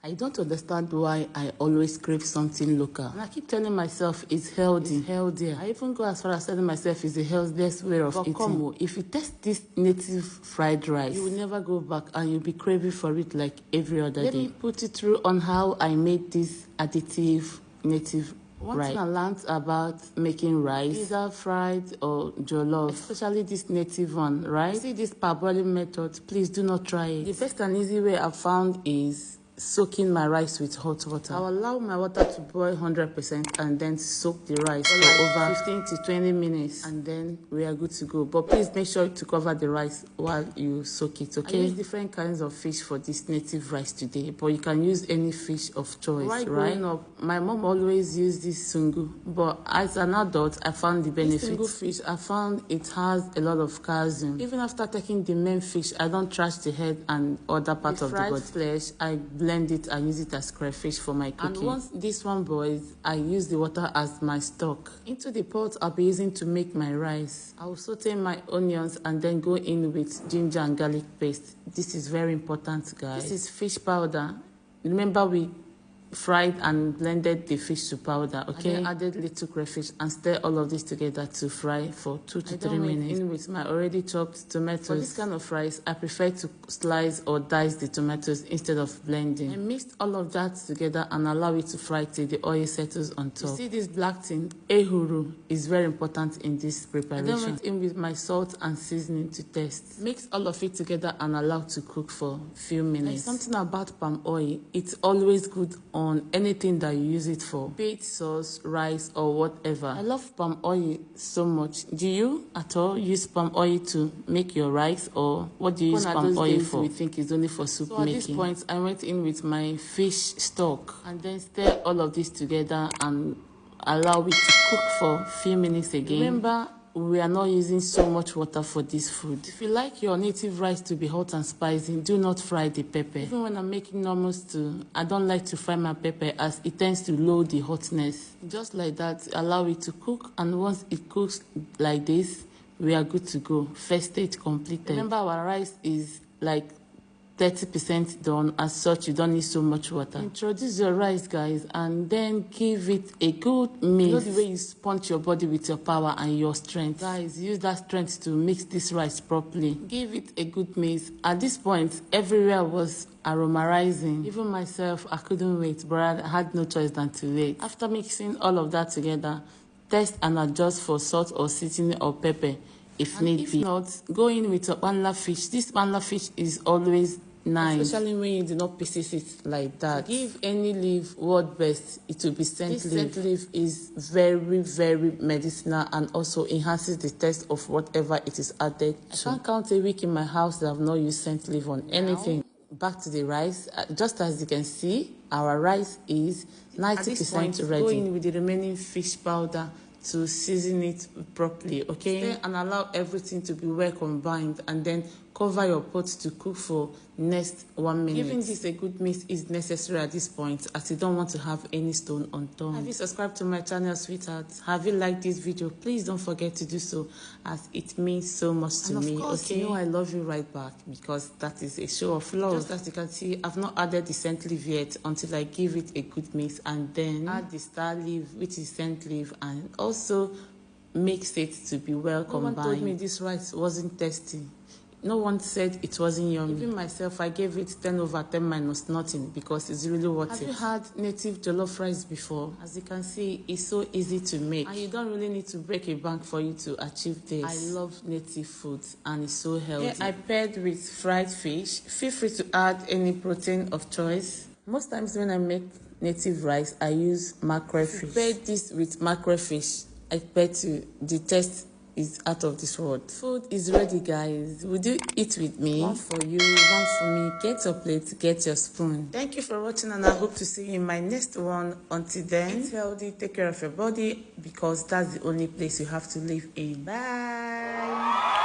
I don't understand why I always crave something local. And I keep telling myself it's healthy, it's healthier. I even go as far as telling myself it's the healthiest way of eating. Come on, if you test this native fried rice, you will never go back and you'll be craving for it like every other day. Let me put it through on how I made this additive native One thing I learned about making rice, either fried or jollof, especially this native one, right? See this parboiling method, please do not try it. The best and easy way I've found is soaking my rice with hot water. I'll allow my water to boil 100% and then soak the rice for over 15 to 20 minutes and then we are good to go. But please make sure to cover the rice while you soak it, okay? I use different kinds of fish for this native rice today, but you can use any fish of choice, right? Growing up, my mom always used this sungu, but as an adult, I found the benefits. This sungu fish, I found it has a lot of calcium. Even after taking the main fish, I don't trash the head and other part of the body. Flesh, I blend it and use it as crayfish for my cooking. And once this one boils, I use the water as my stock. Into the pot I'll be using to make my rice, I'll saute my onions and then go in with ginger and garlic paste. This is very important, guys. This is fish powder. Remember we fried and blended the fish to powder, okay? And then added little crayfish and stir all of this together to fry for 2 to 3 minutes. In with my already chopped tomatoes. For this kind of rice, I prefer to slice or dice the tomatoes instead of blending. I mixed all of that together and allow it to fry till the oil settles on top. You see this black thing, ehuru, is very important in this preparation. I then went in with my salt and seasoning to taste. Mix all of it together and allow to cook for a few minutes. There's something about palm oil, it's always good on anything that you use it for, be it sauce, rice, or whatever. I love palm oil so much. Do you at all use palm oil to make your rice, or what do you use palm oil for? We think it's only for soup making. At this point, I went in with my fish stock and then stir all of this together and allow it to cook for a few minutes again. Remember, we are not using so much water for this food. If you like your native rice to be hot and spicy, do not fry the pepper. Even when I'm making normal stew, I don't like to fry my pepper as it tends to lower the hotness. Just like that, allow it to cook, and once it cooks like this, we are good to go. First stage completed. Remember, our rice is like 30% done. As such, you don't need so much water. Introduce your rice, guys, and then give it a good mix. You know the way you sponge your body with your power and your strength. Guys, use that strength to mix this rice properly. Give it a good mix. At this point, everywhere was aromatizing. Even myself, I couldn't wait, but I had no choice than to wait. After mixing all of that together, test and adjust for salt or seasoning or pepper if need be. If not, go in with a banla fish. This banla fish is always nice, especially when you do not pieces it like that. To give any leaf word best, it will be scent leaf. This scent leaf is very, very medicinal and also enhances the taste of whatever it is added to. I can't count a week in my house that I've not used scent leaf on anything. Back to the rice. Just as you can see, our rice is 90% ready. Go in with the remaining fish powder to season it properly, okay? And allow everything to be well combined, and then cover your pot to cook for next 1 minute. Giving this a good mix is necessary at this point, as you don't want to have any stone unturned. Have you subscribed to my channel, sweetheart? Have you liked this video? Please don't forget to do so, as it means so much to me. Of course, okay? You know I love you right back, because that is a show of love. Just as you can see, I've not added the scent leaf yet until I give it a good mix, and then add the star leaf, which is scent leaf, and also mix it to be well combined. No one told me this rice wasn't tasty. No one said it wasn't yummy. Even myself, I gave it 10 over 10 minus nothing, because it's really worth it. Have you had native jollof rice before? As you can see, it's so easy to make, and you don't really need to break a bank for you to achieve this. I love native foods, and it's so healthy. Here I paired with fried fish. Feel free to add any protein of choice. Most times when I make native rice, I use mackerel fish. Pair this with mackerel fish, I bet you the taste is out of this world. Food is ready, guys. Would you eat with me? One for you, one for me. Get your plate, get your spoon. Thank you for watching, and I hope to see you in my next one. Until then, eat healthy, take care of your body, because that's the only place you have to live in. Bye.